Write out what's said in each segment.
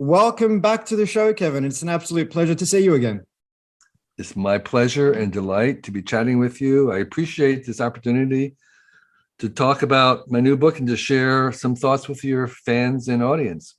Welcome back to the show, Kevin. It's an absolute pleasure to see you again. It's my pleasure and delight to be chatting with you. I appreciate this opportunity to talk about my new book and to share some thoughts with your fans and audience.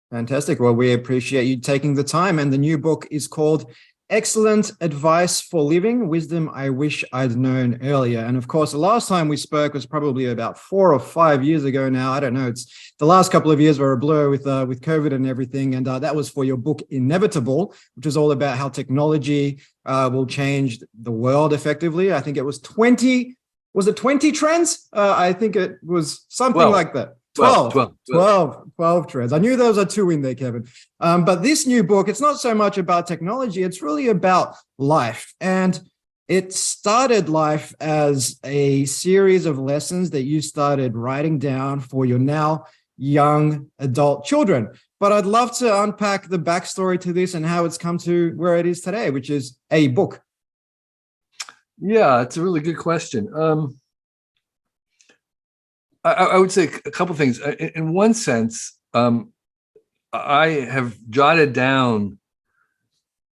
Fantastic. Well, we appreciate you taking the time. And the new book is called Excellent Advice for Living, Wisdom I Wish I'd Known Earlier. And of course, the last time we spoke was probably about 4 or 5 years ago now. I don't know. It's the last couple of years were a blur with COVID and everything. And that was for your book, Inevitable, which is all about how technology will change the world effectively. I think it was 20, was it 20 trends? I think it was something like that. 12 trends. I knew those are 2 in there, Kevin. But this new book, it's not so much about technology. It's really about life. And it started life as a series of lessons that you started writing down for your now young adult children. But I'd love to unpack the backstory to this and how it's come to where it is today, which is a book. Yeah, it's a really good question. I would say a couple of things. In one sense, I have jotted down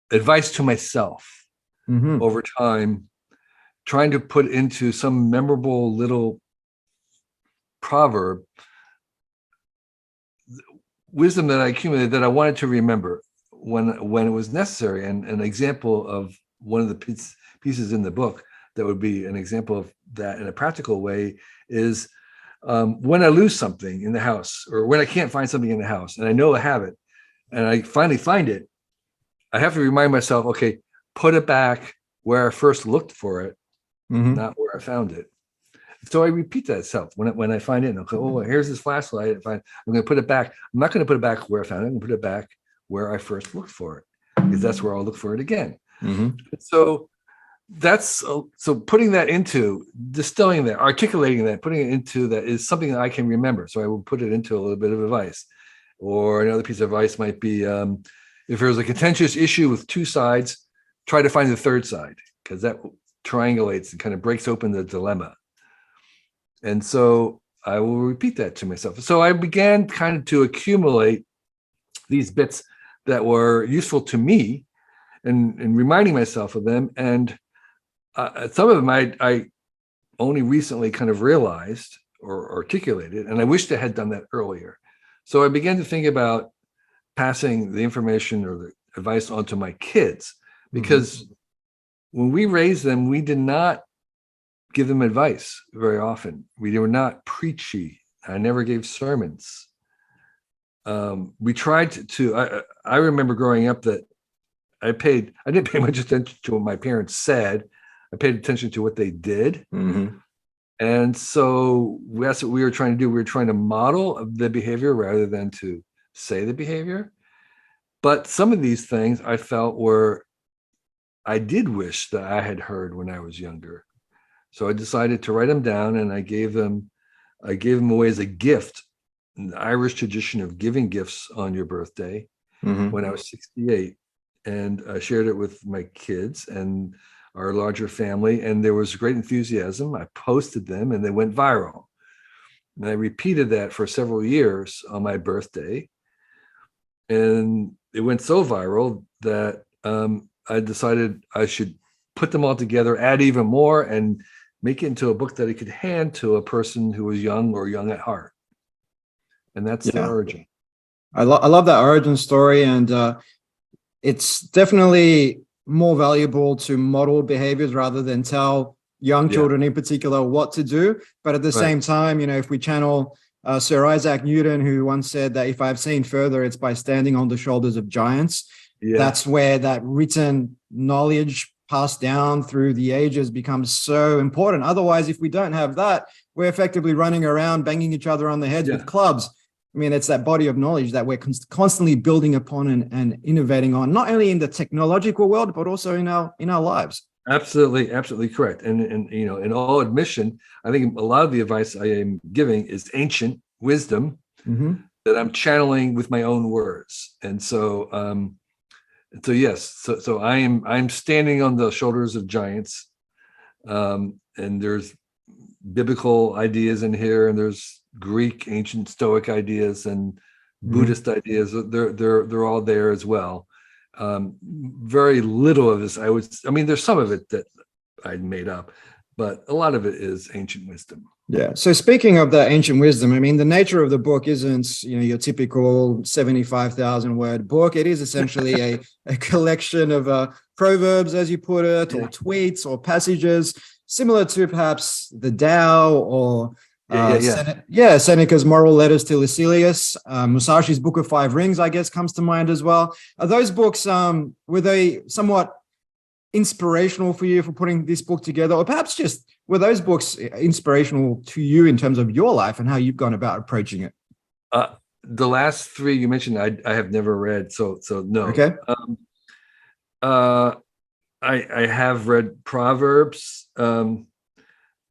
advice to myself over time, trying to put into some memorable little proverb, wisdom that I accumulated that I wanted to remember when it was necessary. And an example of one of the pieces in the book that would be an example of that in a practical way is when I lose something in the house, or when I can't find something in the house and I know I have it and I finally find it, I have to remind myself, okay, put it back where I first looked for it, not where I found it. So I repeat that self when I find it, and I'll go, oh, here's this flashlight. I'm going to put it back. I'm not going to put it back where I found it. I'm going to put it back where I first looked for it, because that's where I'll look for it again. So so putting that into, distilling that, articulating that, putting it into that is something that I can remember. So I will put it into a little bit of advice. Or another piece of advice might be, if there's a contentious issue with 2 sides, try to find the third side, because that triangulates and kind of breaks open the dilemma. And so I will repeat that to myself. So I began kind of to accumulate these bits that were useful to me and reminding myself of them. And some of them I only recently kind of realized or articulated, and I wished I had done that earlier. So I began to think about passing the information or the advice on to my kids, because when we raised them, we did not give them advice very often. We were not preachy. I never gave sermons. We tried to I remember growing up that I didn't pay much attention to what my parents said. I paid attention to what they did. And so that's what we were trying to do. We were trying to model the behavior rather than to say the behavior. But some of these things I felt I did wish that I had heard when I was younger. So I decided to write them down, and I gave them away as a gift in the Irish tradition of giving gifts on your birthday when I was 68. And I shared it with my kids and our larger family, and there was great enthusiasm. I posted them and they went viral. And I repeated that for several years on my birthday. And it went so viral that I decided I should put them all together, add even more, and make it into a book that I could hand to a person who was young or young at heart. And that's the origin. I love that origin story. And it's definitely more valuable to model behaviors rather than tell young children in particular what to do. But at the same time, if we channel Sir Isaac Newton, who once said that if I've seen further, it's by standing on the shoulders of giants. That's where that written knowledge passed down through the ages becomes so important. Otherwise, if we don't have that, we're effectively running around banging each other on the heads with clubs. I mean, it's that body of knowledge that we're constantly building upon and innovating on, not only in the technological world, but also in our lives. Absolutely correct. And in all admission, I think a lot of the advice I am giving is ancient wisdom that I'm channeling with my own words. And so so I'm standing on the shoulders of giants, and there's biblical ideas in here, and there's Greek ancient Stoic ideas, and Buddhist ideas. They're all there as well. Very little of this, there's some of it that I'd made up, but a lot of it is ancient wisdom. Yeah. So speaking of the ancient wisdom, I mean, the nature of the book isn't, your typical 75,000 word book. It is essentially a collection of proverbs, as you put it, or tweets or passages, similar to perhaps the Tao or Seneca's Moral Letters to Lucilius. Musashi's Book of Five Rings, I guess, comes to mind as well. Are those books, were they somewhat inspirational for you for putting this book together, or perhaps just were those books inspirational to you in terms of your life and how you've gone about approaching it? The last three you mentioned, I have never read, so no. Okay. I have read Proverbs,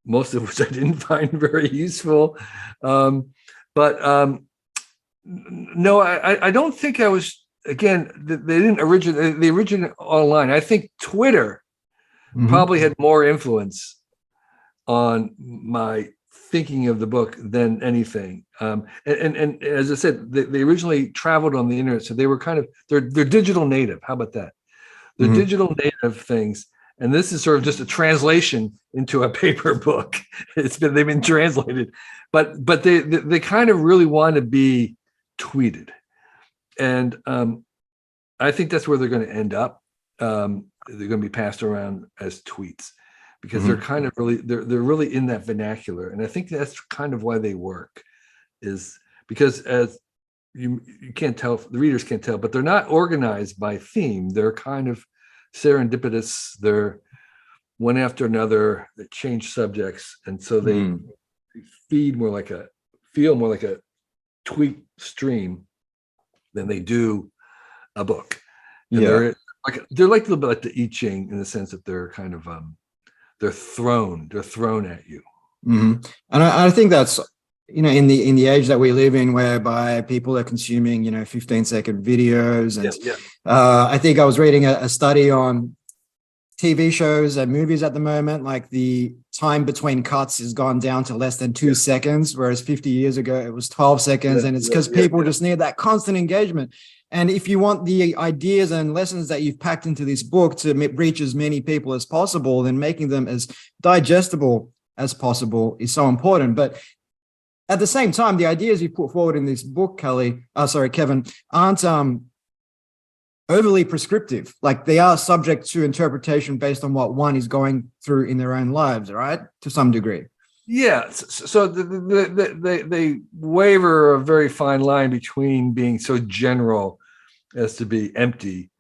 most of which I didn't find very useful, but no, I don't think I was. Again, they didn't originate. They originated online. I think Twitter probably had more influence on my thinking of the book than anything. And as I said, they originally traveled on the internet, so they were kind of they're digital native. How about that? They're digital native things, and this is sort of just a translation into a paper book. They've been translated, but they kind of really want to be tweeted. And I think that's where they're going to end up. They're going to be passed around as tweets because they're kind of they're really in that vernacular. And I think that's kind of why they work, is because as you can't tell, the readers can't tell, but they're not organized by theme. They're kind of serendipitous. They're one after another. They change subjects, and so they feel more like a tweet stream than they do a book. And they're like a little bit like the I Ching in the sense that they're kind of they're thrown at you. And I think that's in the age that we live in, whereby people are consuming 15-second videos, and I think I was reading a study on TV shows and movies at the moment. Like the time between cuts has gone down to less than 2 seconds, whereas 50 years ago it was 12 seconds. And it's because people just need that constant engagement. And if you want the ideas and lessons that you've packed into this book to reach as many people as possible, then making them as digestible as possible is so important. But at the same time, the ideas you put forward in this book, Kevin, aren't overly prescriptive. Like they are subject to interpretation based on what one is going through in their own lives, right? To some degree. Yeah. So they waver a very fine line between being so general as to be empty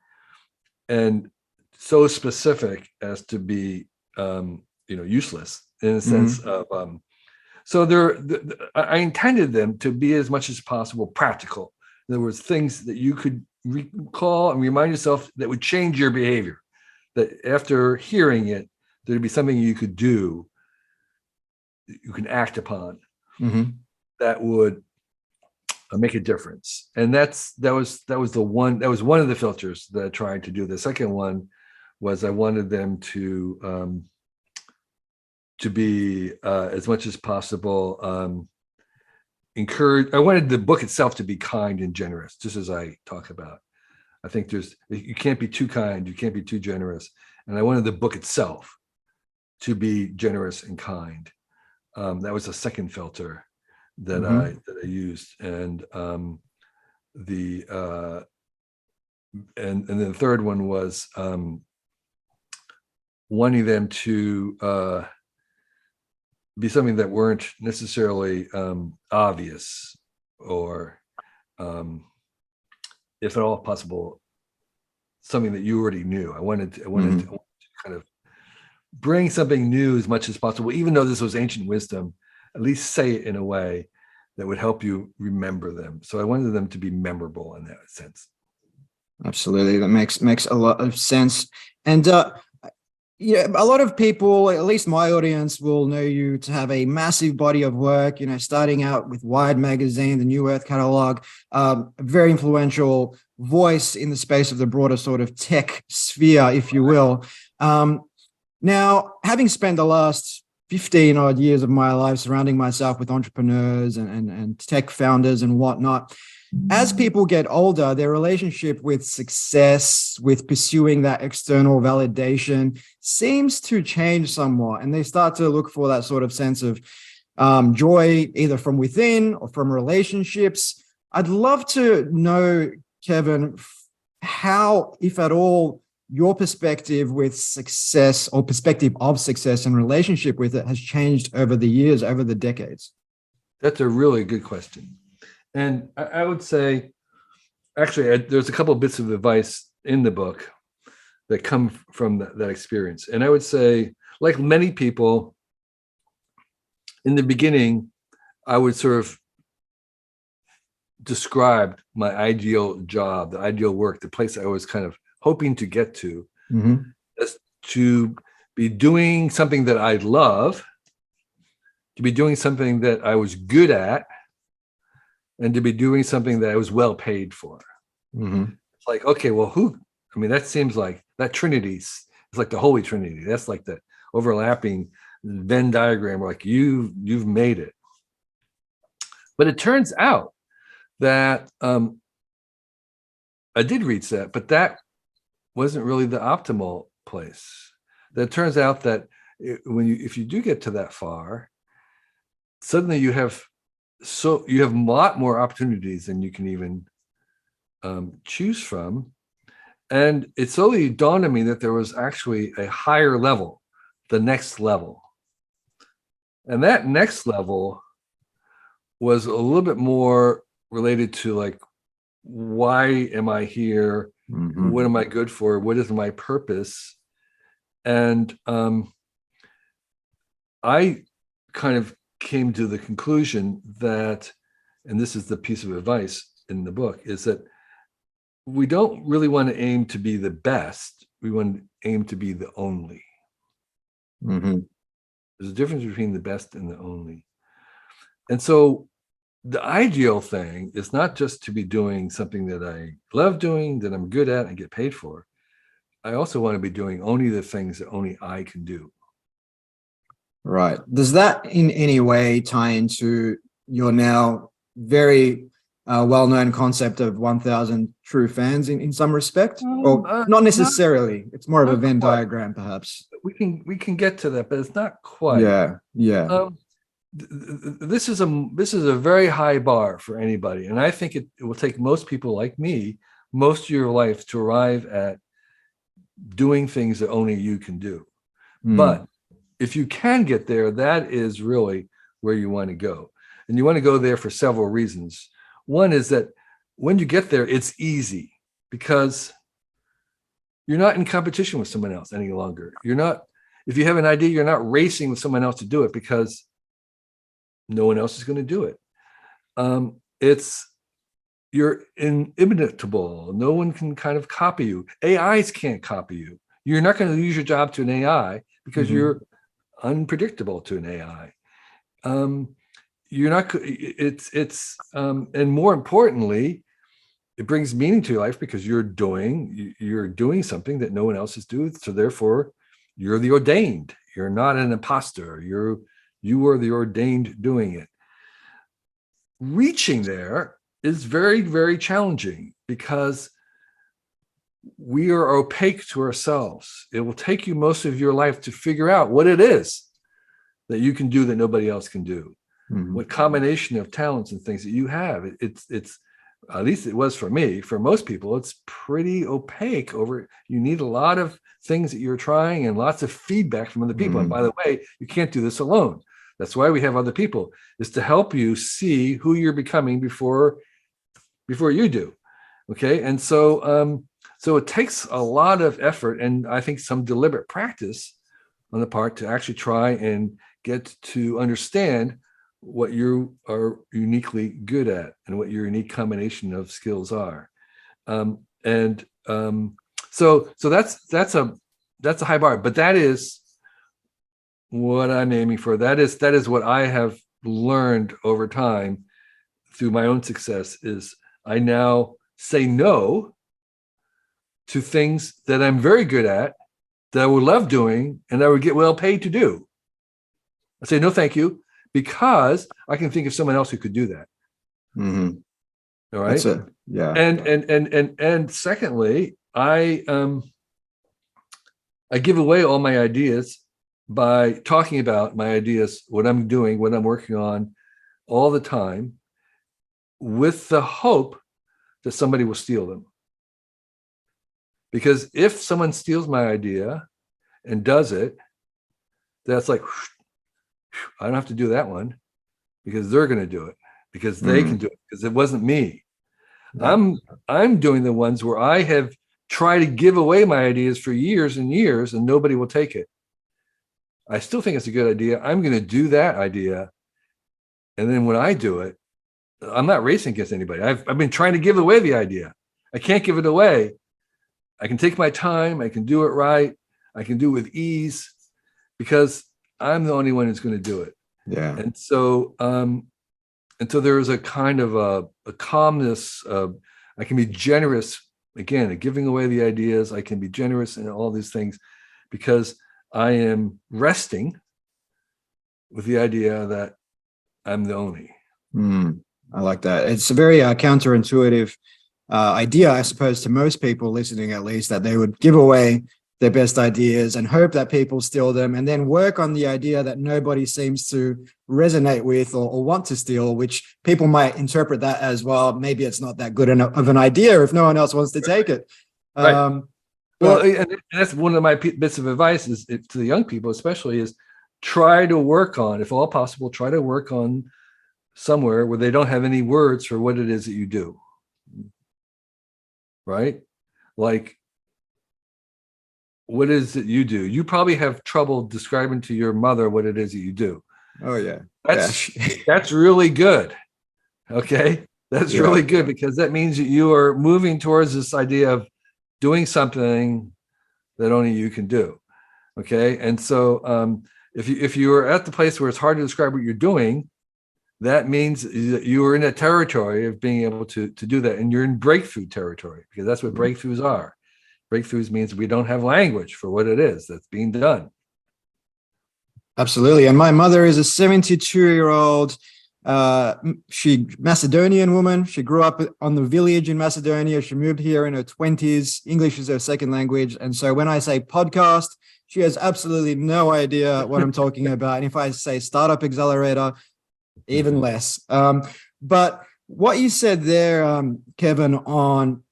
and so specific as to be, useless in the sense of, so I intended them to be as much as possible practical. In other words, things that you could recall and remind yourself that would change your behavior, that after hearing it, there'd be something you could do, you can act upon that would make a difference. And that was one of the filters that I tried to do. The second one was I wanted them to be as much as possible encourage. I wanted the book itself to be kind and generous, just as I talk about. I think you can't be too kind, you can't be too generous, and I wanted the book itself to be generous and kind. That was the second filter that I used, and then the third one was wanting them to be something that weren't necessarily obvious, or if at all possible, something that you already knew. I wanted to kind of bring something new as much as possible, even though this was ancient wisdom, at least say it in a way that would help you remember them. So I wanted them to be memorable in that sense. Absolutely. That makes a lot of sense. And a lot of people, at least my audience, will know you to have a massive body of work, starting out with Wired magazine, the New Earth catalog, a very influential voice in the space of the broader sort of tech sphere, if you will. Now, having spent the last 15 odd years of my life surrounding myself with entrepreneurs and tech founders and whatnot, as people get older, their relationship with success, with pursuing that external validation seems to change somewhat. And they start to look for that sort of sense of joy, either from within or from relationships. I'd love to know, Kevin, how, if at all, your perspective with success or perspective of success and relationship with it has changed over the years, over the decades. That's a really good question. And I would say, actually, there's a couple of bits of advice in the book that come from that experience. And I would say, like many people, in the beginning, I would sort of describe my ideal job, the ideal work, the place I was kind of hoping to get to, as to be doing something that I love, to be doing something that I was good at, and to be doing something that I was well paid for. It's like, okay, well, that seems like that Trinity is like the Holy Trinity. That's like the overlapping Venn diagram, like you've made it. But it turns out that I did reach that, but that wasn't really the optimal place. That it turns out that if you do get to that far, suddenly you have a lot more opportunities than you can even choose from. And it slowly dawned on me that there was actually a higher level, the next level. And that next level was a little bit more related to, like, why am I here? What am I good for? What is my purpose? And I kind of came to the conclusion that, and this is the piece of advice in the book, is that we don't really want to aim to be the best. We want to aim to be the only. There's a difference between the best and the only. And so the ideal thing is not just to be doing something that I love doing, that I'm good at and get paid for. I also want to be doing only the things that only I can do. Right. Does that in any way tie into your now very well-known concept of 1,000 true fans in some respect? Or not necessarily. It's more of a Venn diagram, perhaps. We can get to that, but it's not quite. Yeah. This is a very high bar for anybody, and I think it will take most people like me most of your life to arrive at doing things that only you can do. But if you can get there, that is really where you want to go, and you want to go there for several reasons. One is that when you get there, it's easy because you're not in competition with someone else any longer. If you have an idea, you're not racing with someone else to do it because no one else is going to do it. You're inimitable. No one can kind of copy you. AIs can't copy you. You're not going to lose your job to an AI because you're unpredictable to an AI. You're not. And more importantly, it brings meaning to your life because you're doing something that no one else is doing. So therefore, you're the ordained. You're not an imposter. You are the ordained doing it. Reaching there is very, very challenging because we are opaque to ourselves. It will take you most of your life to figure out what it is that you can do that nobody else can do. What combination of talents and things that you have. It's at least it was for me. For most people, it's pretty opaque. You need a lot of things that you're trying and lots of feedback from other people. And by the way, you can't do this alone. That's why we have other people, is to help you see who you're becoming before you do. Okay. And so it takes a lot of effort and I think some deliberate practice on the part to actually try and get to understand what you are uniquely good at and what your unique combination of skills are. So that's a high bar, but that is what I'm aiming for. That is what I have learned over time through my own success is I now say no to things that I'm very good at, that I would love doing, and I would get well paid to do. I say no, thank you, because I can think of someone else who could do that. All right. That's it. Yeah. And secondly, I give away all my ideas by talking about my ideas, what I'm doing, what I'm working on all the time, with the hope that somebody will steal them. Because if someone steals my idea and does it, that's like, I don't have to do that one because they're going to do it, because they can do it, because it wasn't me. Yeah. I'm doing the ones where I have tried to give away my ideas for years and years and nobody will take it. I still think it's a good idea. I'm going to do that idea. And then when I do it, I'm not racing against anybody. I've been trying to give away the idea. I can't give it away. I can take my time. I can do it right. I can do it with ease because I'm the only one who's going to do it. Yeah. And so there is a kind of a calmness. I can be generous, again, at giving away the ideas. I can be generous in all these things because I am resting with the idea that I'm the only. I like that. It's a very counterintuitive idea, I suppose, to most people listening, at least, that they would give away their best ideas and hope that people steal them, and then work on the idea that nobody seems to resonate with or want to steal, which people might interpret that as, well, maybe it's not that good of an idea if no one else wants to take it. Right. Well, and that's one of my bits of advice is to the young people, especially, is try to work on, if all possible, try to work on somewhere where they don't have any words for what it is that you do. Right? Like, what is it you do? You probably have trouble describing to your mother what it is that you do. Oh, yeah. That's really good. Okay? That's really good, because that means that you are moving towards this idea of doing something that only you can do. Okay? And so if you are at the place where it's hard to describe what you're doing, that means that you are in a territory of being able to do that. And you're in breakthrough territory, because that's what breakthroughs are. Breakthroughs means we don't have language for what it is that's being done. Absolutely. And my mother is a 72-year-old Macedonian woman. She grew up on the village in Macedonia. She moved here in her 20s. English is her second language. And so when I say podcast, she has absolutely no idea what I'm talking about. And if I say startup accelerator, even less. But what you said there, Kevin, on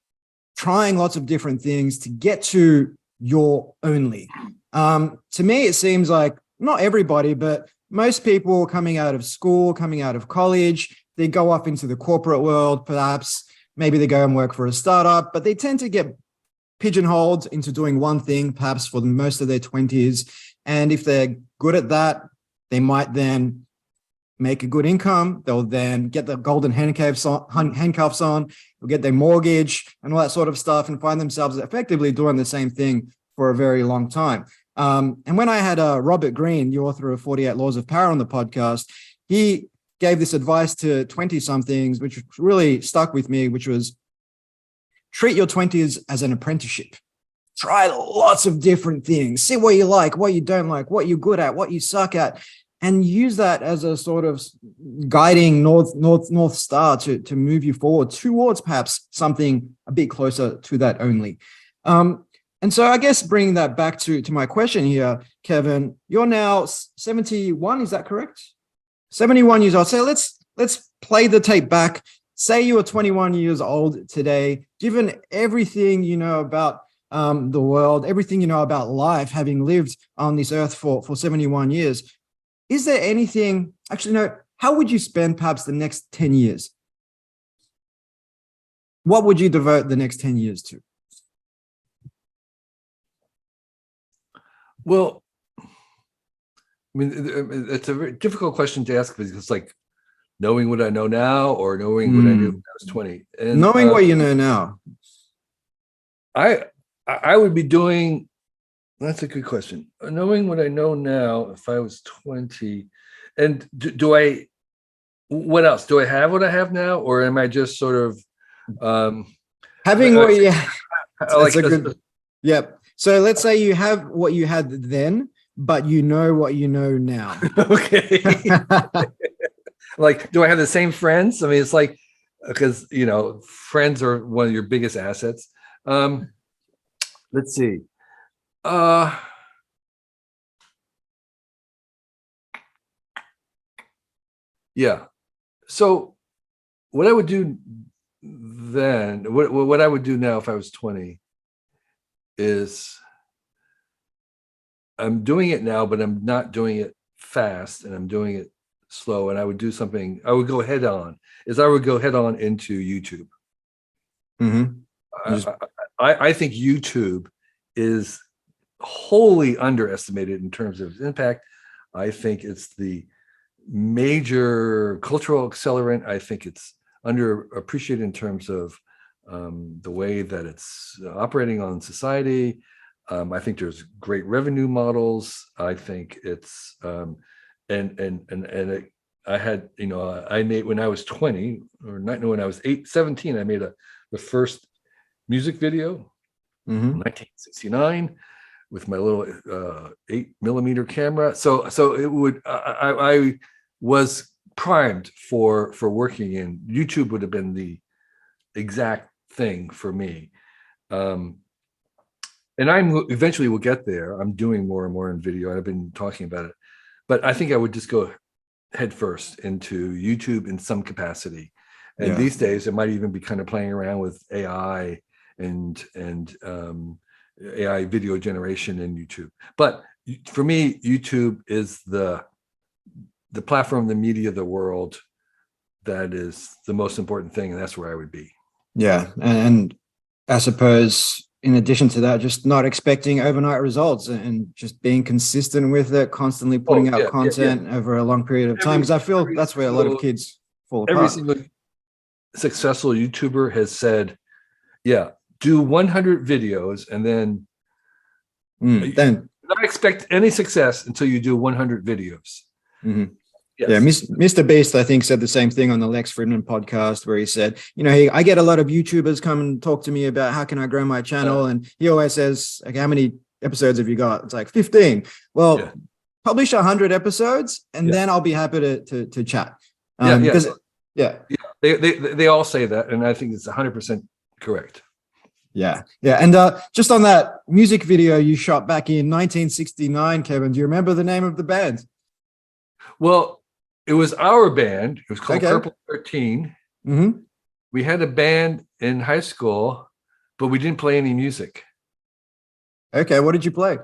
trying lots of different things to get to your only. To me, it seems like not everybody, but most people coming out of school, coming out of college, they go off into the corporate world, perhaps, maybe they go and work for a startup, but they tend to get pigeonholed into doing one thing, perhaps for most of their 20s. And if they're good at that, they might then make a good income. They'll then get the golden handcuffs on, they'll get their mortgage and all that sort of stuff, and find themselves effectively doing the same thing for a very long time. And when I had Robert Greene, the author of 48 Laws of Power, on the podcast, he gave this advice to 20-somethings, which really stuck with me, which was treat your 20s as an apprenticeship. Try lots of different things. See what you like, what you don't like, what you're good at, what you suck at, and use that as a sort of guiding north star to move you forward towards perhaps something a bit closer to that only. And so I guess bringing that back to my question here, Kevin, you're now 71, is that correct? 71 years old. So let's play the tape back. Say you were 21 years old today, given everything you know about the world, everything you know about life, having lived on this earth for 71 years. Is there anything, actually, no, how would you spend perhaps the next 10 years? What would you devote the next 10 years to? Well, I mean, it's a very difficult question to ask, because it's like knowing what I know now or knowing what I knew when I was 20. And knowing what you know now. I would be doing, that's a good question. Knowing what I know now, if I was 20, and do I, what else? Do I have what I have now? Or am I just sort of having what you have? Yep. So let's say you have what you had then, but you know what you know now. Okay. Like, do I have the same friends? I mean, it's like, because friends are one of your biggest assets. Let's see. Yeah. So what I would do then, what I would do now if I was 20 is I'm doing it now, but I'm not doing it fast, and I'm doing it slow. And I would do something. I would go head on. I would go head on into YouTube. Mm-hmm. I think YouTube is wholly underestimated in terms of its impact. I think it's the major cultural accelerant. I think it's underappreciated in terms of the way that it's operating on society. I think there's great revenue models. I think it's I had, I made, when I was 20, or not, no, when I was 17, I made the first music video in 1969 with my little 8mm camera. So it would, I was primed for working in YouTube. Would have been the exact thing for me. And eventually will get there. I'm doing more and more in video. I've been talking about it, but I think I would just go head first into YouTube in some capacity. And these days, it might even be kind of playing around with AI and AI video generation in YouTube. But for me, YouTube is the platform, the media, the world that is the most important thing, and that's where I would be. Yeah, and I suppose in addition to that, just not expecting overnight results and just being consistent with it, constantly putting out content over a long period of time. Because I feel that's where a lot of kids fall apart. Every single successful YouTuber has said, do 100 videos and then not expect any success until you do 100 videos. Mm-hmm. Yes. Yeah, Mr. Beast, I think, said the same thing on the Lex Fridman podcast, where he said, I get a lot of YouTubers come and talk to me about how can I grow my channel, and he always says, okay, how many episodes have you got? It's like 15. Well, publish 100 episodes, and then I'll be happy to chat. They all say that, and I think it's 100% correct. Yeah. And just on that music video you shot back in 1969, Kevin, do you remember the name of the band? Well, it was our band. It was called Purple 13. Mm-hmm. We had a band in high school, but we didn't play any music. Okay, what did you play?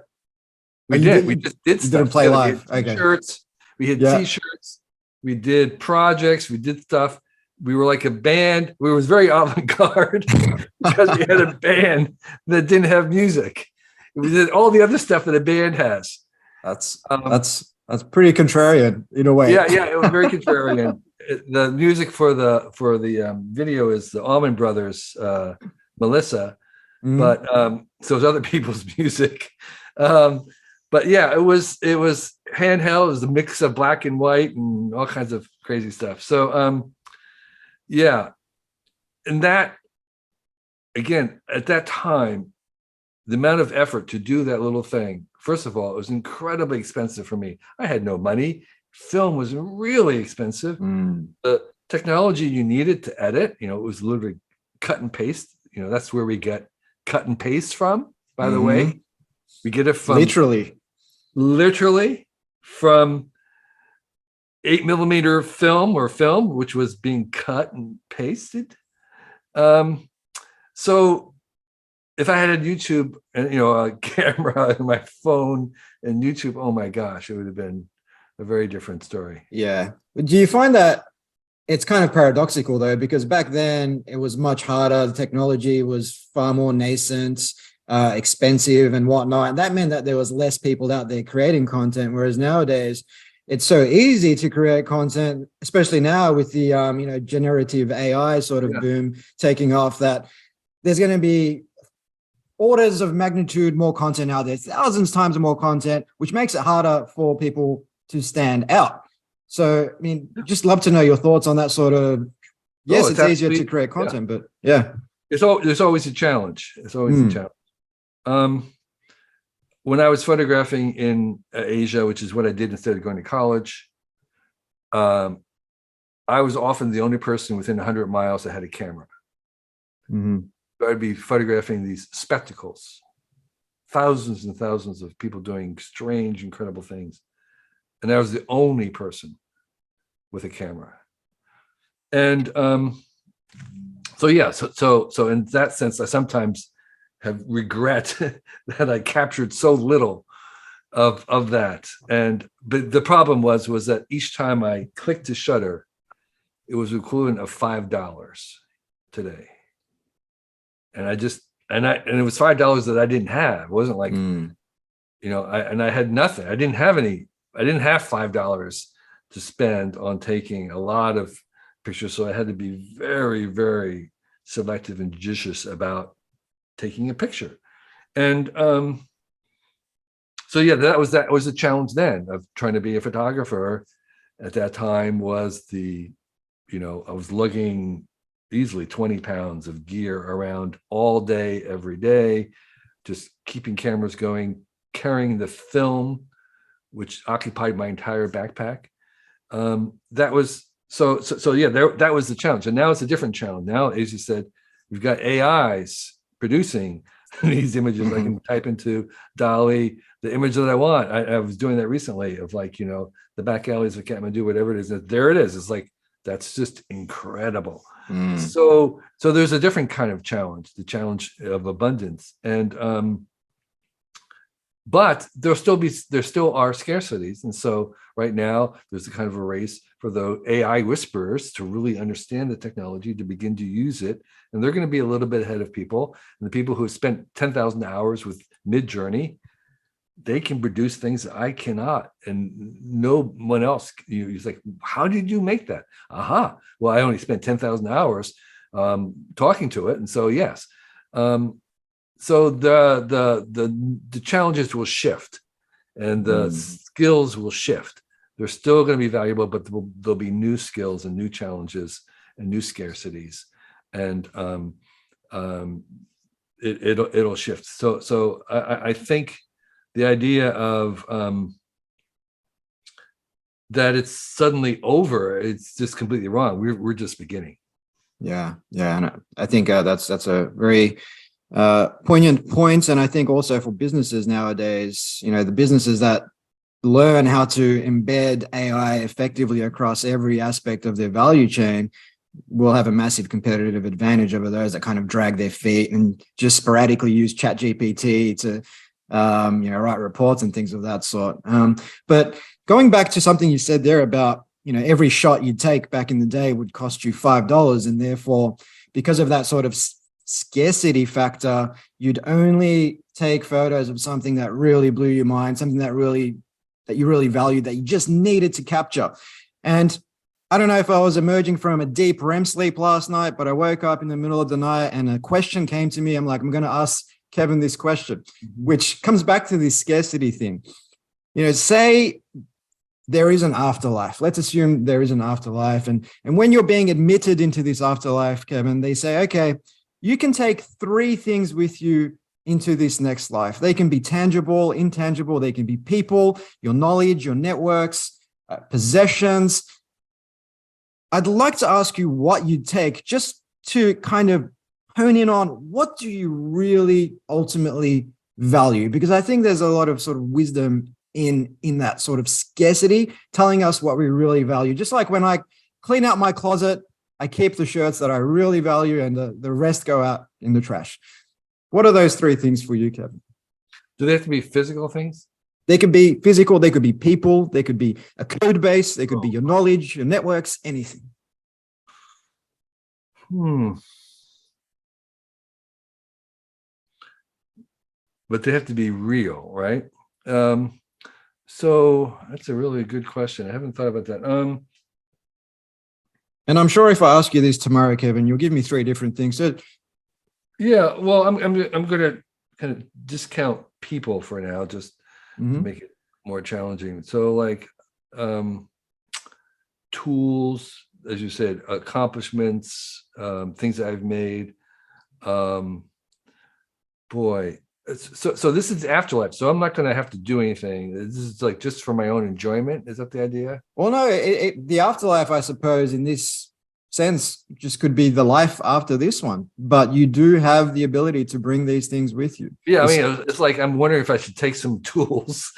We just did stuff. Didn't play live. We had t-shirts. We had t-shirts. We did projects. We did stuff. We were like a band. We was very avant-garde because we had a band that didn't have music. We did all the other stuff that a band has. That's pretty contrarian in a way. Yeah, it was very contrarian. The music for the video is the Allman Brothers, Melissa, but so it's other people's music. But yeah, it was handheld. It was a mix of black and white and all kinds of crazy stuff. So and that, again, at that time, the amount of effort to do that little thing, first of all, it was incredibly expensive for me. I had no money. Film was really expensive. The technology you needed to edit, it was literally cut and paste. That's where we get cut and paste from, by the way. We get it from literally from 8mm film, which was being cut and pasted. So if I had a YouTube and a camera and my phone and YouTube, oh my gosh, it would have been a very different story. Yeah. Do you find that it's kind of paradoxical though, because back then it was much harder. The technology was far more nascent, expensive and whatnot. And that meant that there was less people out there creating content. Whereas nowadays it's so easy to create content, especially now with the, generative AI sort of boom taking off, that there's going to be orders of magnitude more content out there, thousands times more content, which makes it harder for people to stand out. So, I mean, just love to know your thoughts on that sort of, yes, it's easier to create content, but there's always a challenge. It's always a challenge. When I was photographing in Asia, which is what I did instead of going to college, I was often the only person within 100 miles that had a camera. Mhm. I'd be photographing these spectacles, thousands and thousands of people doing strange, incredible things. And I was the only person with a camera. And so yeah, so in that sense, I sometimes have regret that I captured so little of that. But the problem was that each time I clicked the shutter, it was equivalent of $5 today. And it was $5 that I didn't have. It wasn't like, Mm. I had nothing. I didn't have $5 to spend on taking a lot of pictures. So I had to be very, very selective and judicious about taking a picture. And so yeah, that was the challenge then of trying to be a photographer. At that time was I was lugging easily 20 pounds of gear around all day, every day, just keeping cameras going, carrying the film, which occupied my entire backpack. That was so yeah, that was the challenge. And now it's a different challenge. Now, as you said, we've got AIs producing these images. I can type into DALL-E the image that I want. I was doing that recently of the back alleys of Kathmandu, whatever it is. There it is. It's like, that's just incredible. Mm. So there's a different kind of challenge, the challenge of abundance. And but there still are scarcities. And so right now there's a kind of a race for the AI whisperers to really understand the technology, to begin to use it. And they're going to be a little bit ahead of people. And the people who have spent 10,000 hours with Midjourney, they can produce things that I cannot, and no one else. He's like, how did you make that? Aha. Well, I only spent 10,000 hours talking to it. And so, yes. So the challenges will shift, and the skills will shift. They're still going to be valuable, but there'll be new skills and new challenges and new scarcities, and it'll shift. So I think the idea of that it's suddenly over, it's just completely wrong. We're just beginning. Yeah, and I think that's a very poignant point. And I think also for businesses nowadays, the businesses that learn how to embed AI effectively across every aspect of their value chain will have a massive competitive advantage over those that kind of drag their feet and just sporadically use ChatGPT to write reports and things of that sort. But going back to something you said there about, every shot you take back in the day would cost you $5. And therefore, because of that sort of scarcity factor, you'd only take photos of something that really blew your mind, something that you really valued, that you just needed to capture. And I don't know if I was emerging from a deep REM sleep last night, but I woke up in the middle of the night and a question came to me. I'm like, I'm going to ask Kevin this question, which comes back to this scarcity thing. Say there is an afterlife. Let's assume there is an afterlife. And when you're being admitted into this afterlife, Kevin, they say, okay, you can take 3 things with you into this next life. They can be tangible, intangible. They can be people, your knowledge, your networks, possessions. I'd like to ask you what you'd take, just to kind of hone in on what do you really ultimately value? Because I think there's a lot of sort of wisdom in that sort of scarcity, telling us what we really value. Just like when I clean out my closet, I keep the shirts that I really value and the rest go out in the trash. What are those 3 things for you, Kevin? Do they have to be physical things? They could be physical, they could be people, they could be a code base, they could be your knowledge, your networks, anything. But they have to be real, right? So that's a really good question. I haven't thought about that. And I'm sure if I ask you this tomorrow, Kevin, you'll give me 3 different things. So, yeah, well, I'm going to kind of discount people for now, just to make it more challenging. So like tools, as you said, accomplishments, things that I've made. Boy, So this is afterlife. So I'm not going to have to do anything. This is like just for my own enjoyment. Is that the idea? Well, no, the afterlife, I suppose, in this sense, just could be the life after this one. But you do have the ability to bring these things with you. Yeah, I mean, it's like I'm wondering if I should take some tools.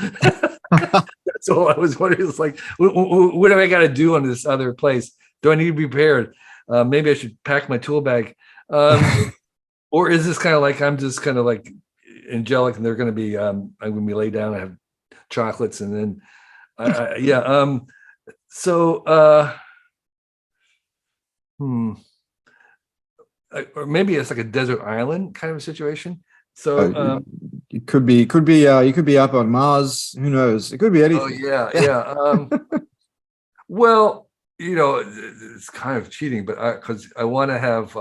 That's all I was wondering. It's like, what do I got to do on this other place? Do I need to be prepared? Maybe I should pack my tool bag. Or is this kind of like I'm just kind of like angelic, and they're going to be I'm going to be laid down. I have chocolates, and then yeah. So or maybe it's like a desert island kind of a situation. So it could be you could be up on Mars. Who knows? It could be anything. Oh yeah. Well, it's kind of cheating, but because I want to have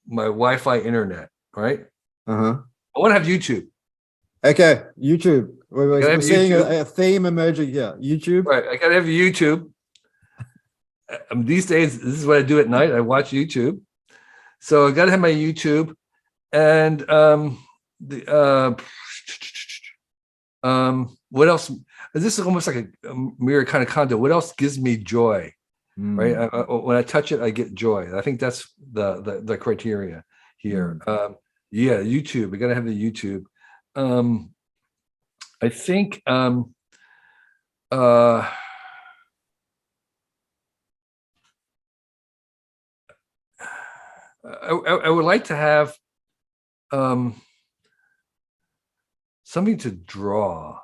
my Wi-Fi internet, right? Uh-huh. I want to have YouTube. Okay, YouTube. We're seeing YouTube. a theme emerging here. YouTube. Right. I gotta have YouTube. These days, this is what I do at night. I watch YouTube. So I gotta have my YouTube. And what else? This is almost like a mirror kind of condo. What else gives me joy? Right? When I touch it, I get joy. I think that's the criteria here. Yeah, YouTube. We gotta have the YouTube. I think I would like to have something to draw.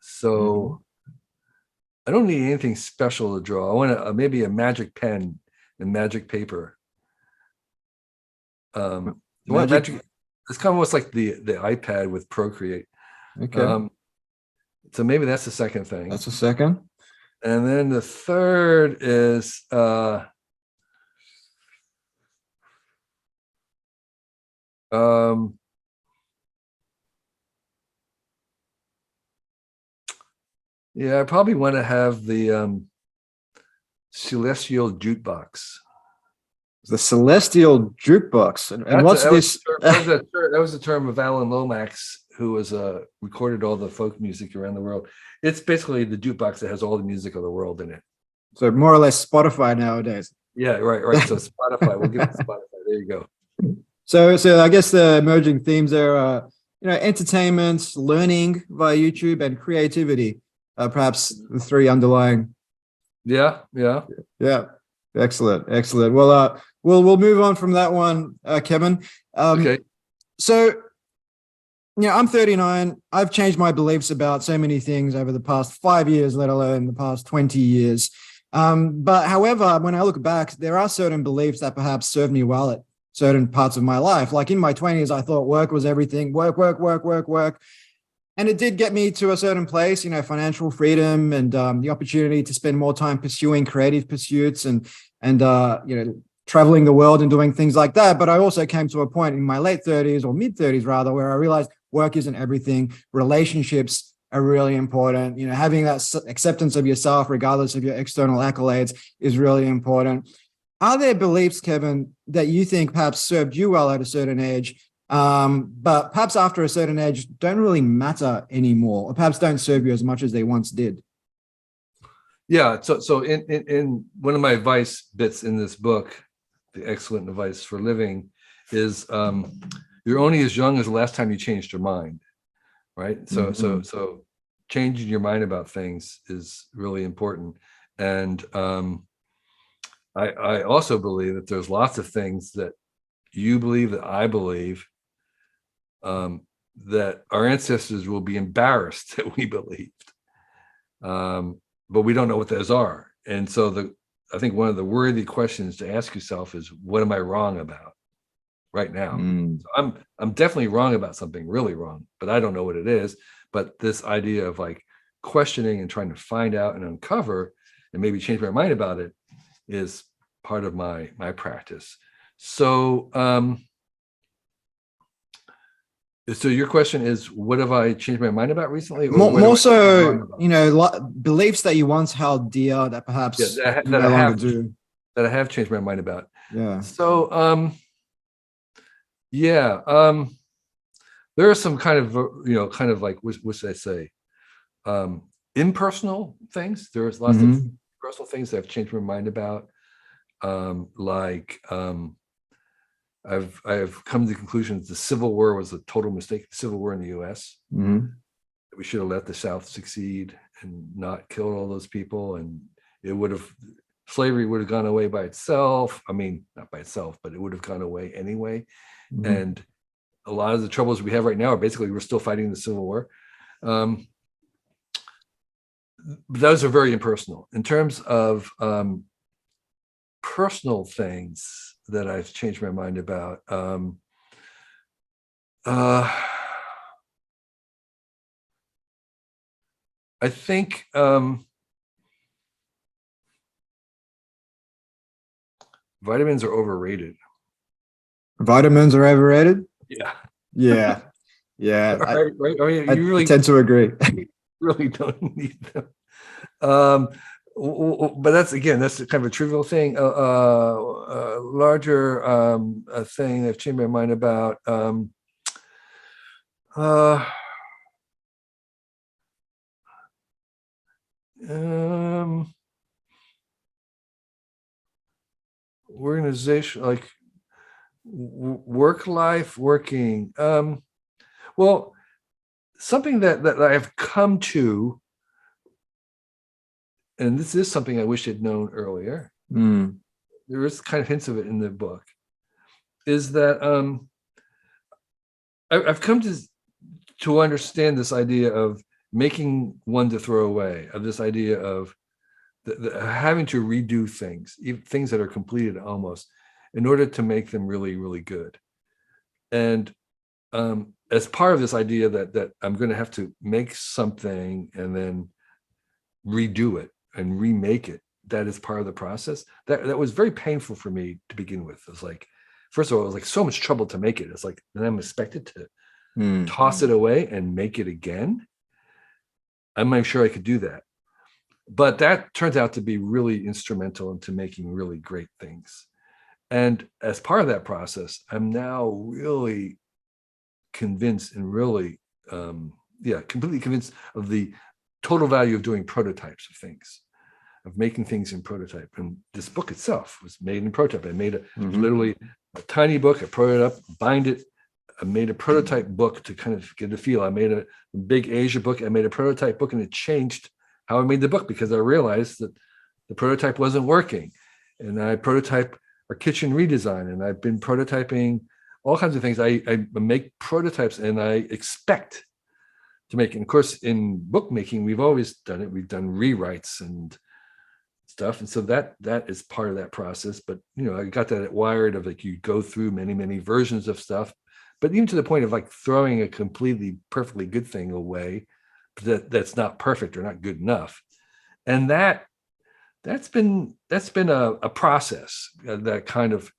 So I don't need anything special to draw. I want maybe a magic pen and magic paper. Magic. It's kind of almost like the iPad with Procreate. Okay. So maybe that's the second thing. That's the second. And then the third is yeah, I probably want to have the celestial jukebox. The celestial jukebox. And what's this? That was the term of Alan Lomax, who was recorded all the folk music around the world. It's basically the jukebox that has all the music of the world in it. So more or less Spotify nowadays. Yeah, right. So Spotify, we'll give it Spotify. There you go. So I guess the emerging themes there are, entertainment, learning via YouTube, and creativity. Perhaps the three underlying. Yeah. Excellent. Well, we'll move on from that one, Kevin. Okay. So, I'm 39. I've changed my beliefs about so many things over the past 5 years, let alone the past 20 years. But however, when I look back, there are certain beliefs that perhaps served me well at certain parts of my life. Like in my 20s, I thought work was everything, work. And it did get me to a certain place, financial freedom and the opportunity to spend more time pursuing creative pursuits and traveling the world and doing things like that. But I also came to a point in my late 30s or mid 30s rather, where I realized work isn't everything. Relationships are really important. Having that acceptance of yourself, regardless of your external accolades, is really important. Are there beliefs, Kevin, that you think perhaps served you well at a certain age, but perhaps after a certain age don't really matter anymore, or perhaps don't serve you as much as they once did? Yeah. So in one of my advice bits in this book, The Excellent Advice for Living, is you're only as young as the last time you changed your mind, right? So changing your mind about things is really important. And I also believe that there's lots of things that you believe, that I believe, that our ancestors will be embarrassed that we believed, but we don't know what those are. And so I think one of the worthy questions to ask yourself is, what am I wrong about right now? So I'm definitely wrong about something, really wrong, but I don't know what it is. But this idea of like questioning and trying to find out and uncover and maybe change my mind about it is part of my practice. So so your question is, what have I changed my mind about recently? More so, beliefs that you once held dear that perhaps that no longer do. That I have changed my mind about. Yeah. So there are some kind of, kind of like, what should I say? Impersonal things. There's lots of personal things that I've changed my mind about. I've come to the conclusion that the Civil War was a total mistake. The Civil War in the U.S. We should have let the South succeed and not killed all those people, and slavery would have gone away by itself. I mean, not by itself, but it would have gone away anyway. And a lot of the troubles we have right now are basically we're still fighting the Civil War. Those are very impersonal. In terms of personal things that I've changed my mind about, I think vitamins are overrated. Vitamins are overrated? Yeah. Yeah. Yeah. Right. I mean, you really tend to agree. really don't need them. But that's kind of a trivial thing. Larger a thing I've changed my mind about. Organization, like work life, working. Well, something that I've come to, and this is something I wish I'd known earlier. There is kind of hints of it in the book, is that I've come to understand this idea of making one to throw away, of this idea of having to redo things, even things that are completed almost, in order to make them really, really good. And as part of this idea that I'm going to have to make something and then redo it and remake it, that is part of the process. That was very painful for me to begin with. It was like, first of all, it was like so much trouble to make it. It's like, then I'm expected to toss it away and make it again. I'm not sure I could do that. But that turns out to be really instrumental into making really great things. And as part of that process, I'm now really convinced and really, completely convinced of the total value of doing prototypes of things, of making things in prototype. And this book itself was made in prototype. I made literally a tiny book. I prototyped it up, bind it. I made a prototype book to kind of get a feel. I made a big Asia book. I made a prototype book, and it changed how I made the book because I realized that the prototype wasn't working. And I prototype our kitchen redesign, and I've been prototyping all kinds of things. I make prototypes, and I expect to make it. And of course, in bookmaking, we've always done it. We've done rewrites and stuff. And so that is part of that process. But, I got that at Wired of like, you go through many, many versions of stuff, but even to the point of like throwing a completely perfectly good thing away that's not perfect or not good enough. And that's been a process that kind of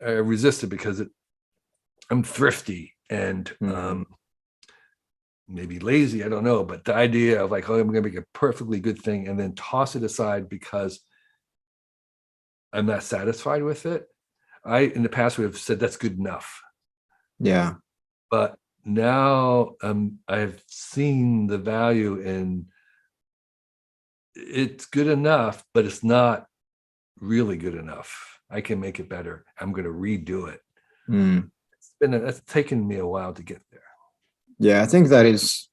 resisted because I'm thrifty and maybe lazy, I don't know, but the idea of like, I'm gonna make a perfectly good thing and then toss it aside because I'm not satisfied with it. I in the past would have said that's good enough. Yeah. But now I've seen the value in it's good enough, but it's not really good enough. I can make it better. I'm going to redo it. It's taken me a while to get there. Yeah, I think that is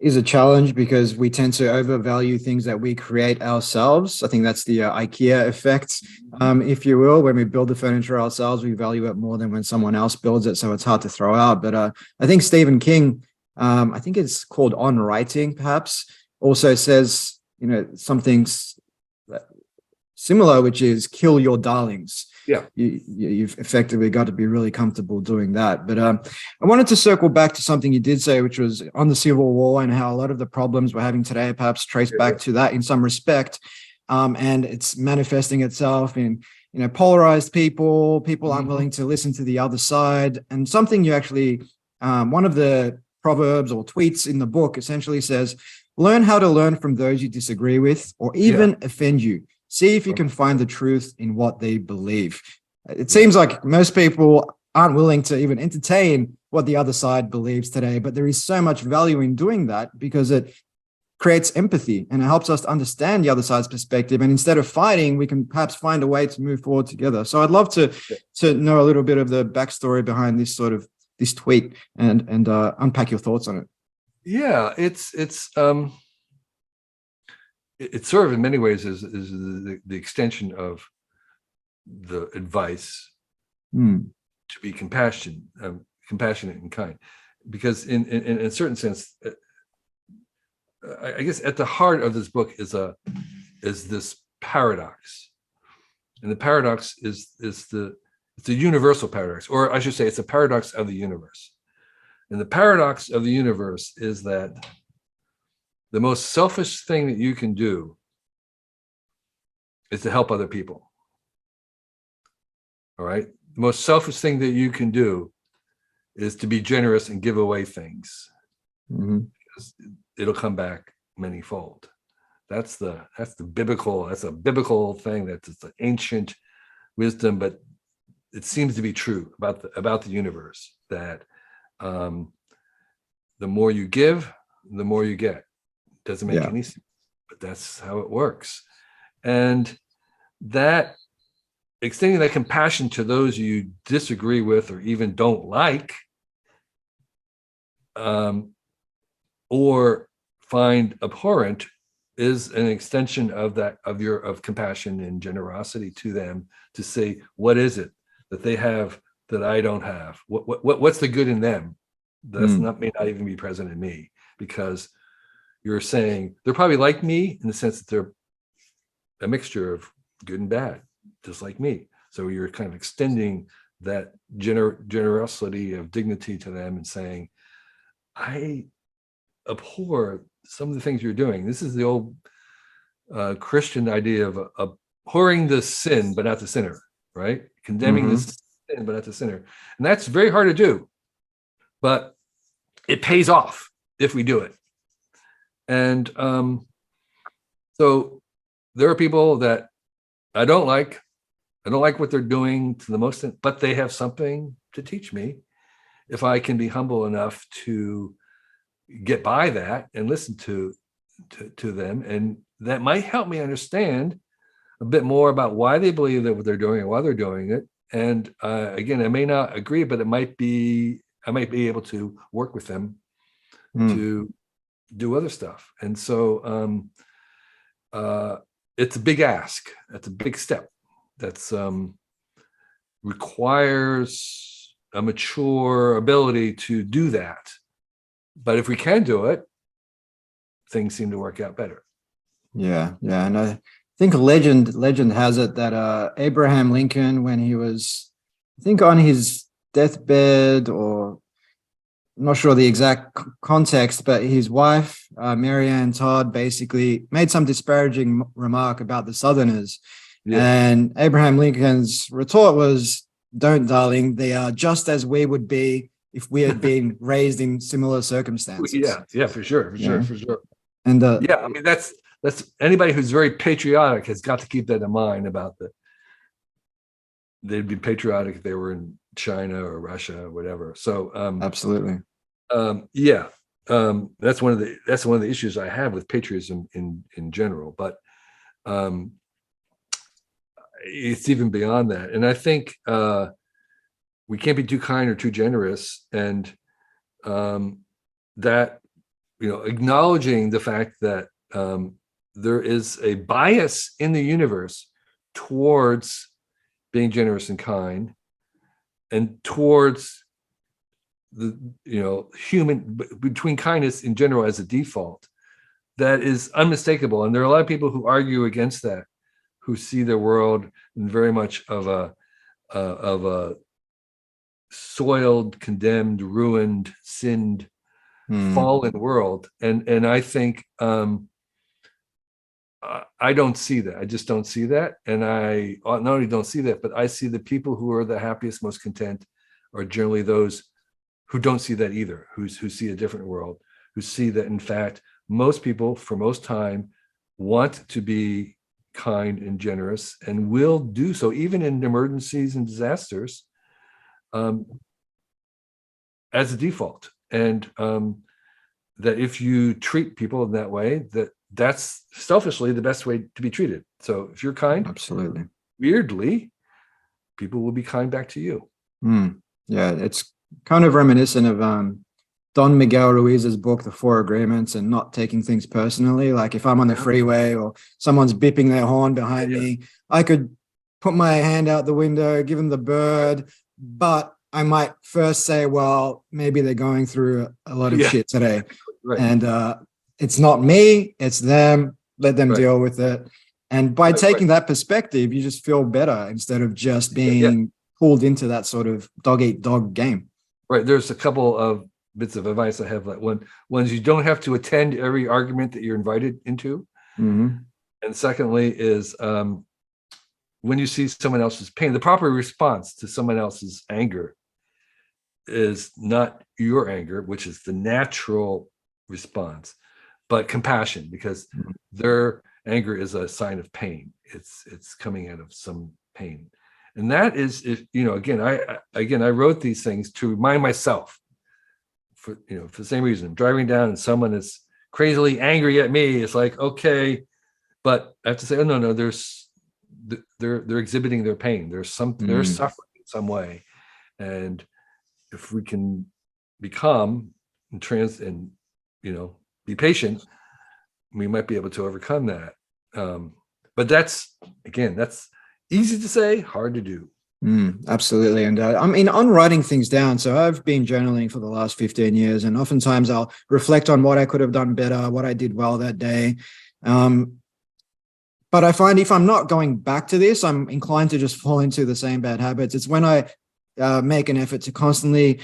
a challenge because we tend to overvalue things that we create ourselves. I think that's the IKEA effect, if you will. When we build the furniture ourselves, we value it more than when someone else builds it. So it's hard to throw out. But I think Stephen King, I think it's called On Writing, perhaps, also says, something similar, which is kill your darlings. Yeah, you've effectively got to be really comfortable doing that. But I wanted to circle back to something you did say, which was on the Civil War and how a lot of the problems we're having today perhaps trace back to that in some respect. And it's manifesting itself in, polarized people aren't willing to listen to the other side. And something you actually, one of the proverbs or tweets in the book essentially says, learn how to learn from those you disagree with or even offend you. See if you can find the truth in what they believe. It seems like most people aren't willing to even entertain what the other side believes today, but there is so much value in doing that because it creates empathy and it helps us to understand the other side's perspective. And instead of fighting, we can perhaps find a way to move forward together. So I'd love to know a little bit of the backstory behind this tweet and unpack your thoughts on it. Yeah, it's sort of in many ways is the extension of the advice to be compassionate and kind, because in a certain sense, I guess at the heart of this book is this paradox, and the paradox it's a universal paradox, or I should say, it's a paradox of the universe. And the paradox of the universe is that the most selfish thing that you can do is to help other people. All right. The most selfish thing that you can do is to be generous and give away things. Because it'll come back manyfold. That's a biblical thing. That's an ancient wisdom, but it seems to be true about the universe, that the more you give, the more you get. Doesn't make any sense, but that's how it works. And that extending that compassion to those you disagree with or even don't like, or find abhorrent, is an extension of compassion and generosity to them, to say, what is it that they have that I don't have? What's the good in them that's may not even be present in me? Because you're saying they're probably like me in the sense that they're a mixture of good and bad, just like me. So you're kind of extending that generosity of dignity to them and saying, I abhor some of the things you're doing. This is the old Christian idea of abhorring the sin, but not the sinner, right? Condemning the sin, but not the sinner. And that's very hard to do, but it pays off if we do it. And so there are people that I don't like what they're doing to the most, but they have something to teach me if I can be humble enough to get by that and listen to them. And that might help me understand a bit more about why they believe that what they're doing and why they're doing it. And again, I may not agree, but I might be able to work with them to do other stuff. And so it's a big ask. That's a big step. That's requires a mature ability to do that. But if we can do it, things seem to work out better. Yeah. And I think legend has it that Abraham Lincoln, when he was, I think, on his deathbed, or I'm not sure the exact context, but his wife, Mary Ann Todd, basically made some disparaging remark about the Southerners. Yeah. And Abraham Lincoln's retort was, "Don't, darling, they are just as we would be if we had been raised in similar circumstances." Yeah, for sure. And I mean, that's anybody who's very patriotic has got to keep that in mind about they'd be patriotic if they were in China or Russia or whatever. So absolutely. That's one of the issues I have with patriotism in general, but it's even beyond that. And I think we can't be too kind or too generous, and that, acknowledging the fact that there is a bias in the universe towards being generous and kind, and towards the human, between kindness in general as a default, that is unmistakable. And there are a lot of people who argue against that, who see the world in very much of a soiled, condemned, ruined, sinned, fallen world. And I think I don't see that. I just don't see that. And I not only don't see that, but I see the people who are the happiest, most content are generally those who don't see that either, who see a different world, who see that, in fact, most people for most time want to be kind and generous and will do so even in emergencies and disasters. as a default. And that if you treat people in that way, that's selfishly the best way to be treated. So if you're kind, Absolutely. weirdly, people will be kind back to you. Yeah, it's kind of reminiscent of Don Miguel Ruiz's book, The Four Agreements, and not taking things personally. Like if I'm on the freeway or someone's beeping their horn behind me, I could put my hand out the window, give them the bird, but I might first say, well, maybe they're going through a lot of shit today. Right. And it's not me, it's them. Let them deal with it. And by taking that perspective, you just feel better instead of just being pulled into that sort of dog-eat-dog game. Right. There's a couple of bits of advice I have. Like one's you don't have to attend every argument that you're invited into. Mm-hmm. And secondly is when you see someone else's pain, the proper response to someone else's anger is not your anger, which is the natural response, but compassion, because their anger is a sign of pain. It's coming out of some pain. And that is, if again, I wrote these things to remind myself, for the same reason. I'm driving down and someone is crazily angry at me. It's like, okay, but I have to say, oh no, they're exhibiting their pain. They're suffering in some way. And if we can be calm and be patient, we might be able to overcome that. But that's easy to say, hard to do. Absolutely. And on writing things down. So I've been journaling for the last 15 years, and oftentimes I'll reflect on what I could have done better, what I did well that day. But I find if I'm not going back to this, I'm inclined to just fall into the same bad habits. It's when I make an effort to constantly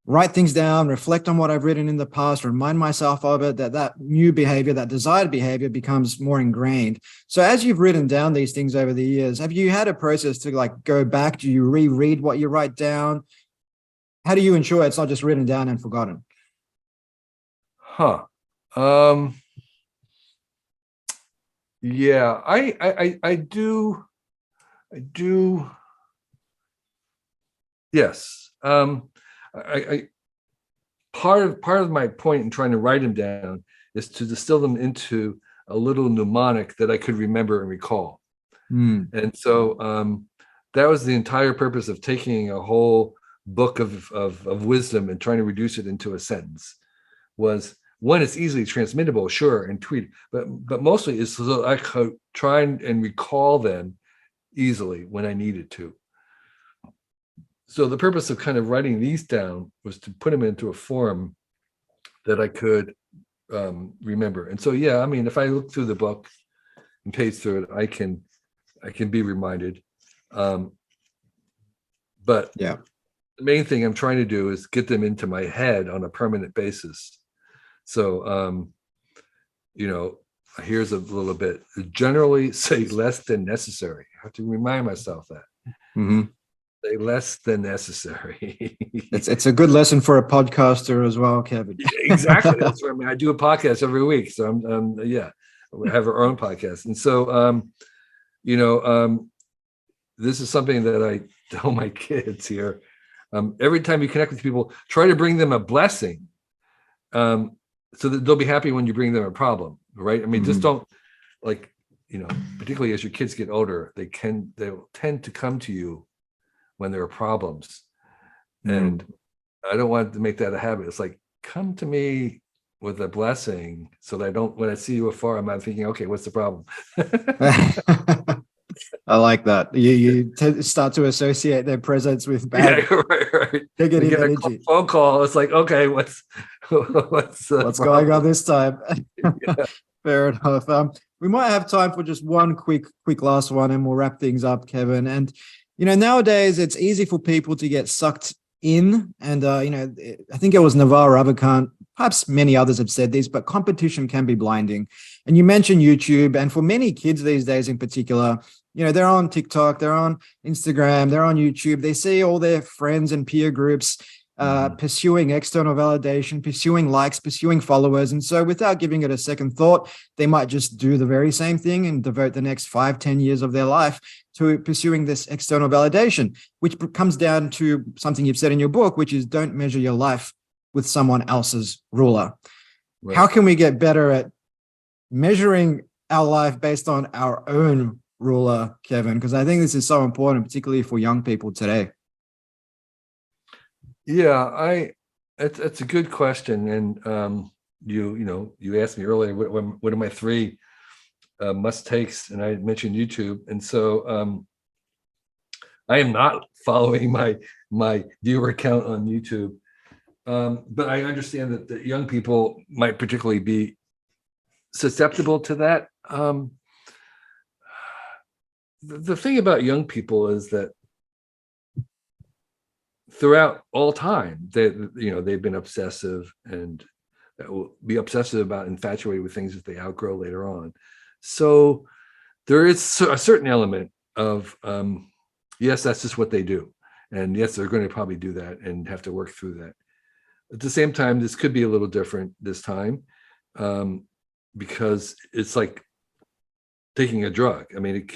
write things down, reflect on what I've written in the past, remind myself of it, that new behavior, that desired behavior becomes more ingrained. So as you've written down these things over the years, have you had a process to go back? Do you reread what you write down? How do you ensure it's not just written down and forgotten? Yeah, I do. Yes. Part of my point in trying to write them down is to distill them into a little mnemonic that I could remember and recall. And so that was the entire purpose of taking a whole book of wisdom and trying to reduce it into a sentence. Was one, it's easily transmittable, sure, and tweet, but mostly is so I could try and recall them easily when I needed to. So the purpose of kind of writing these down was to put them into a form that I could remember. And so, yeah, I mean, if I look through the book and page through it, I can be reminded. But the main thing I'm trying to do is get them into my head on a permanent basis. So, here's a little bit. Generally say less than necessary. I have to remind myself that. Say less than necessary. It's a good lesson for a podcaster as well, Kevin. Exactly. That's what I mean. I do a podcast every week. So we have our own podcast. And so, this is something that I tell my kids here. Every time you connect with people, try to bring them a blessing. So that they'll be happy when you bring them a problem, right? I mean, just don't particularly as your kids get older, they'll tend to come to you when there are problems. And I don't want to make that a habit. It's like, come to me with a blessing so that when I see you afar, I'm not thinking, okay, what's the problem? I like that. You start to associate their presence with bad. Right. Negative get energy. A phone call. It's like, okay, what's going on this time? Fair enough. We might have time for just one quick last one, and we'll wrap things up, Kevin. And nowadays it's easy for people to get sucked in, and I think it was Naval Ravikant, perhaps many others have said this, but competition can be blinding. And you mentioned YouTube, and for many kids these days in particular, they're on TikTok, they're on Instagram, they're on YouTube, they see all their friends and peer groups pursuing external validation, pursuing likes, pursuing followers. And so without giving it a second thought, they might just do the very same thing and devote the next 5-10 years of their life to pursuing this external validation, which comes down to something you've said in your book, which is don't measure your life with someone else's ruler. Right. How can we get better at measuring our life based on our own ruler, Kevin? Because I think this is so important, particularly for young people today. Yeah, it's a good question, and you asked me earlier what are my three must takes, and I mentioned YouTube, and so I am not following my viewer count on YouTube, but I understand that the young people might particularly be susceptible to that. The thing about young people is that throughout all time, they've been obsessive, and that will be obsessive about, infatuated with things that they outgrow later on. So there is a certain element of yes, that's just what they do, and yes, they're going to probably do that and have to work through that. At the same time, this could be a little different this time, because it's like taking a drug. I mean,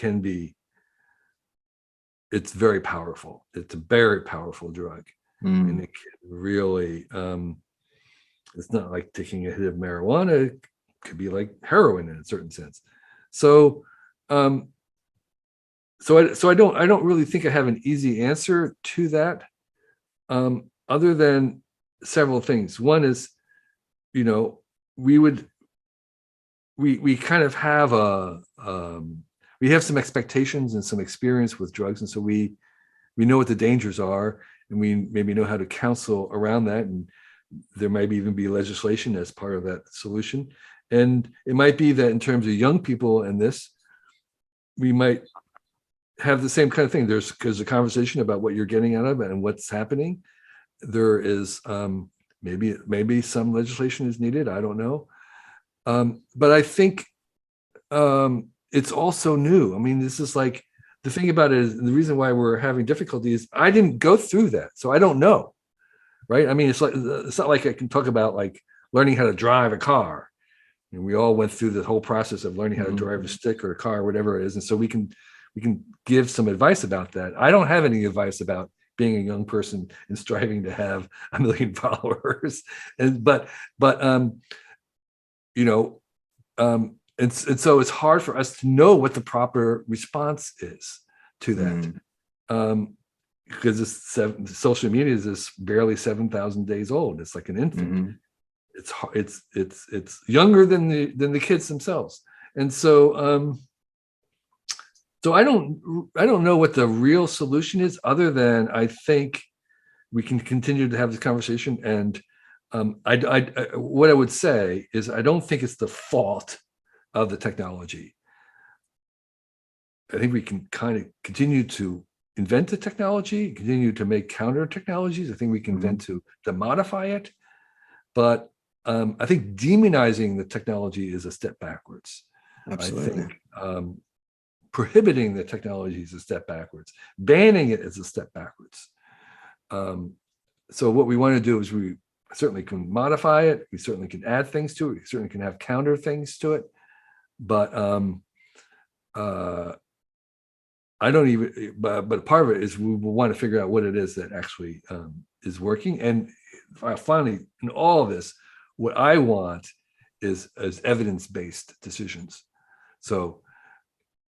it's very powerful. It's a very powerful drug. And it can really, it's not like taking a hit of marijuana. It could be like heroin in a certain sense. So, I don't really think I have an easy answer to that, other than several things. One is, we kind of have we have some expectations and some experience with drugs, and so we know what the dangers are, and we maybe know how to counsel around that, and there might even be legislation as part of that solution. And it might be that in terms of young people and this, we might have the same kind of thing. There's a conversation about what you're getting out of it and what's happening. There is maybe some legislation is needed. I don't know, but I think it's also new. I mean, this is like, the thing about it is, the reason why we're having difficulty is I didn't go through that, so I don't know, right? I mean, it's not like I can talk about like learning how to drive a car. And we all went through the whole process of learning how to drive a stick or a car, or whatever it is, and so we can give some advice about that. I don't have any advice about being a young person and striving to have 1 million followers, and so it's hard for us to know what the proper response is to that, because social media is barely 7,000 days old. It's like an infant. It's younger than the kids themselves, and so I don't know what the real solution is, other than I think we can continue to have this conversation. And what I would say is, I don't think it's the fault of the technology. I think we can kind of continue to invent the technology, continue to make counter technologies. I think we can invent to modify it, but I think demonizing the technology is a step backwards. Absolutely. I think prohibiting the technology is a step backwards. Banning it is a step backwards. So what we want to do is, we certainly can modify it. We certainly can add things to it. We certainly can have counter things to it. But I don't even. But part of it is, we will want to figure out what it is that actually is working. And finally, in all of this, what I want is evidence-based decisions. So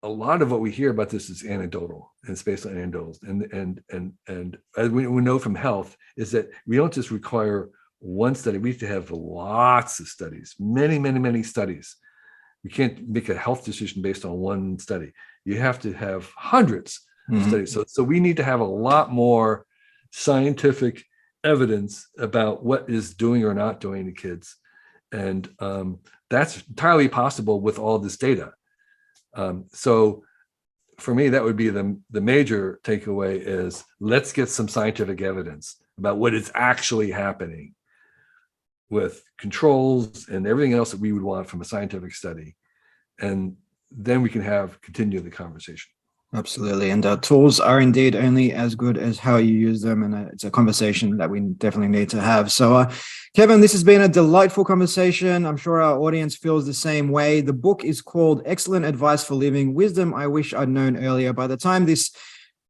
a lot of what we hear about this is anecdotal, and it's based on anecdotals. And as we know from health, is that we don't just require one study. We have to have lots of studies, many studies. You can't make a health decision based on one study. You have to have hundreds of studies. So we need to have a lot more scientific evidence about what is doing or not doing to kids. And that's entirely possible with all this data. So for me, that would be the major takeaway is, let's get some scientific evidence about what is actually happening with controls and everything else that we would want from a scientific study. And then we can continue the conversation. Absolutely. And tools are indeed only as good as how you use them. And it's a conversation that we definitely need to have. So, Kevin, this has been a delightful conversation. I'm sure our audience feels the same way. The book is called Excellent Advice for Living, Wisdom I Wish I'd Known Earlier. By the time this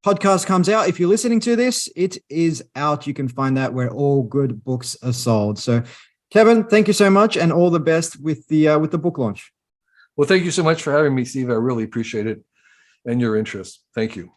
podcast comes out, if you're listening to this, it is out. You can find that where all good books are sold. So, Kevin, thank you so much, and all the best with the book launch. Well, thank you so much for having me, Steve. I really appreciate it and your interest. Thank you.